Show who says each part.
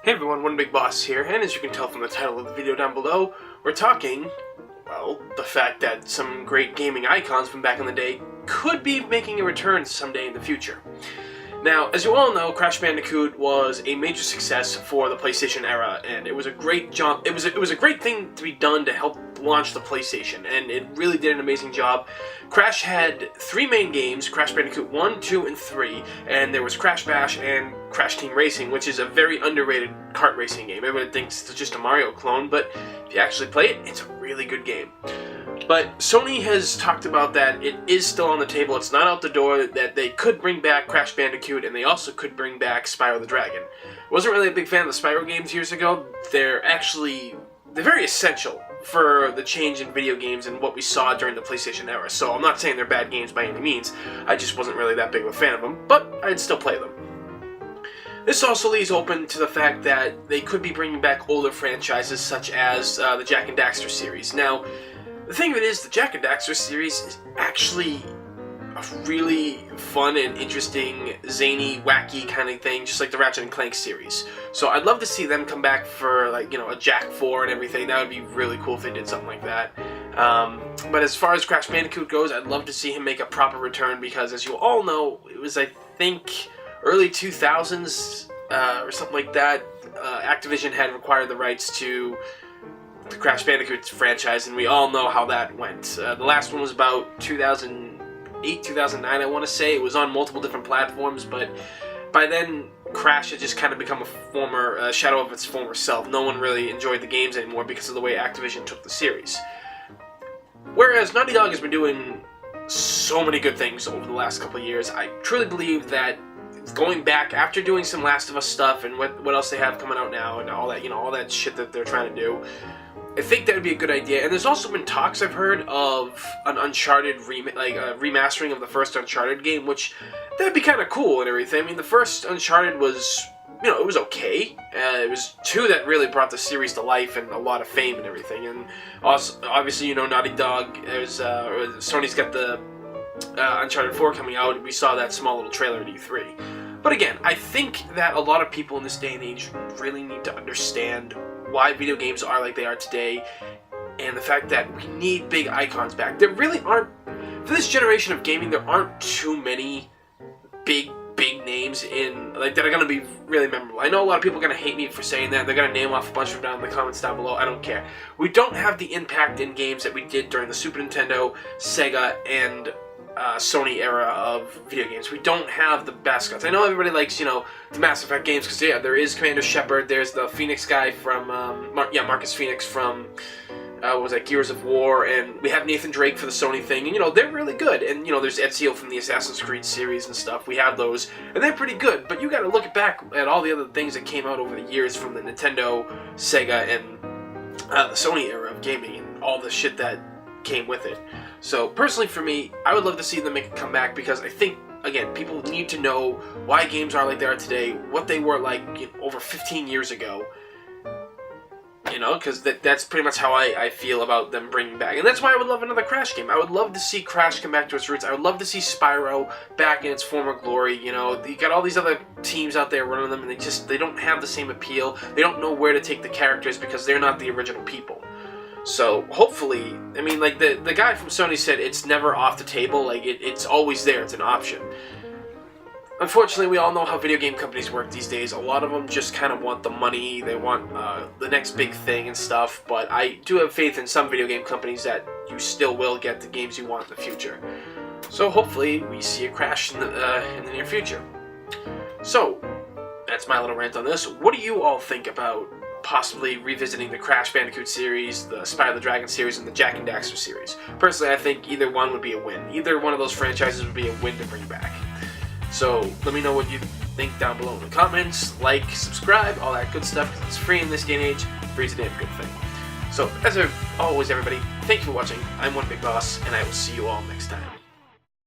Speaker 1: Hey everyone, One Big Boss here, and as you can tell from the title of the video down below, we're talking, well, the fact that some great gaming icons from back in the day could be making a return someday in the future. Now, as you all know, Crash Bandiccot was a major success for the PlayStation era, and it was a great jump. It was a great thing to be done to help launch the PlayStation, and it really did an amazing job. Crash had three main games: Crash Bandicoot 1, 2, and 3, and there was Crash Bash and Crash Team Racing, which is a very underrated kart racing game. Everyone thinks it's just a Mario clone, but if you actually play it, it's a really good game. But Sony has talked about that it is still on the table, it's not out the door, that they could bring back Crash Bandicoot, and they also could bring back Spyro the Dragon. Wasn't really a big fan of the Spyro games years ago. They're very essential for the change in video games and what we saw during the PlayStation era. So I'm not saying they're bad games by any means, I just wasn't really that big of a fan of them, but I'd still play them. This also leaves open to the fact that they could be bringing back older franchises such as the Jak and Daxter series. Now, the thing of it is, the Jak and Daxter series is actually a really fun and interesting, zany, wacky kind of thing, just like the Ratchet and Clank series. So I'd love to see them come back for, like, you know, a Jak 4 and everything. That would be really cool if they did something like that. But as far as Crash Bandicoot goes, I'd love to see him make a proper return because, as you all know, it was, I think, early 2000s or something like that. Activision had acquired the rights to the Crash Bandicoot franchise, and we all know how that went. The last one was about 2008, 2009, I want to say. It was on multiple different platforms, but by then, Crash had just kind of become a shadow of its former self. No one really enjoyed the games anymore because of the way Activision took the series. Whereas Naughty Dog has been doing so many good things over the last couple of years, I truly believe that going back after doing some Last of Us stuff and what else they have coming out now and all that, you know, all that shit that they're trying to do, I think that would be a good idea. And there's also been talks I've heard of an Uncharted remastering of the first Uncharted game, which that'd be kind of cool and everything. I mean, the first Uncharted was, you know, it was okay. It was 2 that really brought the series to life and a lot of fame and everything. And also, obviously, you know, Naughty Dog, Sony's got the Uncharted 4 coming out. We saw that small little trailer at E3. But again, I think that a lot of people in this day and age really need to understand why video games are like they are today, and the fact that we need big icons back. There really aren't, for this generation of gaming, there aren't too many big names in, like, that are going to be really memorable. I know a lot of people are going to hate me for saying that. They're going to name off a bunch of them down in the comments down below. I don't care. We don't have the impact in games that we did during the Super Nintendo, Sega, and Sony era of video games. We don't have the mascots. I know everybody likes, you know, the Mass Effect games because, yeah, there is Commander Shepard, there's the Phoenix guy from, Marcus Phoenix from, Gears of War, and we have Nathan Drake for the Sony thing, and, you know, they're really good. And, you know, there's Ezio from the Assassin's Creed series and stuff. We have those, and they're pretty good, but you gotta look back at all the other things that came out over the years from the Nintendo, Sega, and the Sony era of gaming, and all the shit that came with it. So, personally for me, I would love to see them make a comeback because I think, again, people need to know why games are like they are today, what they were like, you know, over 15 years ago. You know, because that's pretty much how I feel about them bringing back. And that's why I would love another Crash game. I would love to see Crash come back to its roots. I would love to see Spyro back in its former glory. You know, you got all these other teams out there running them, and they don't have the same appeal. They don't know where to take the characters because they're not the original people. So, hopefully, I mean, like, the guy from Sony said it's never off the table, like, it's always there, it's an option. Unfortunately, we all know how video game companies work these days. A lot of them just kind of want the money, they want the next big thing and stuff, but I do have faith in some video game companies that you still will get the games you want in the future. So, hopefully, we see a Crash in the near future. So, that's my little rant on this. What do you all think about possibly revisiting the Crash Bandicoot series, the Spyro the Dragon series, and the Jak and Daxter series? Personally, I think either one would be a win. Either one of those franchises would be a win to bring back. So, let me know what you think down below in the comments. Like, subscribe, all that good stuff, because it's free in this day and age. Free's a damn good thing. So, as always, everybody, thank you for watching. I'm One Big Boss, and I will see you all next time.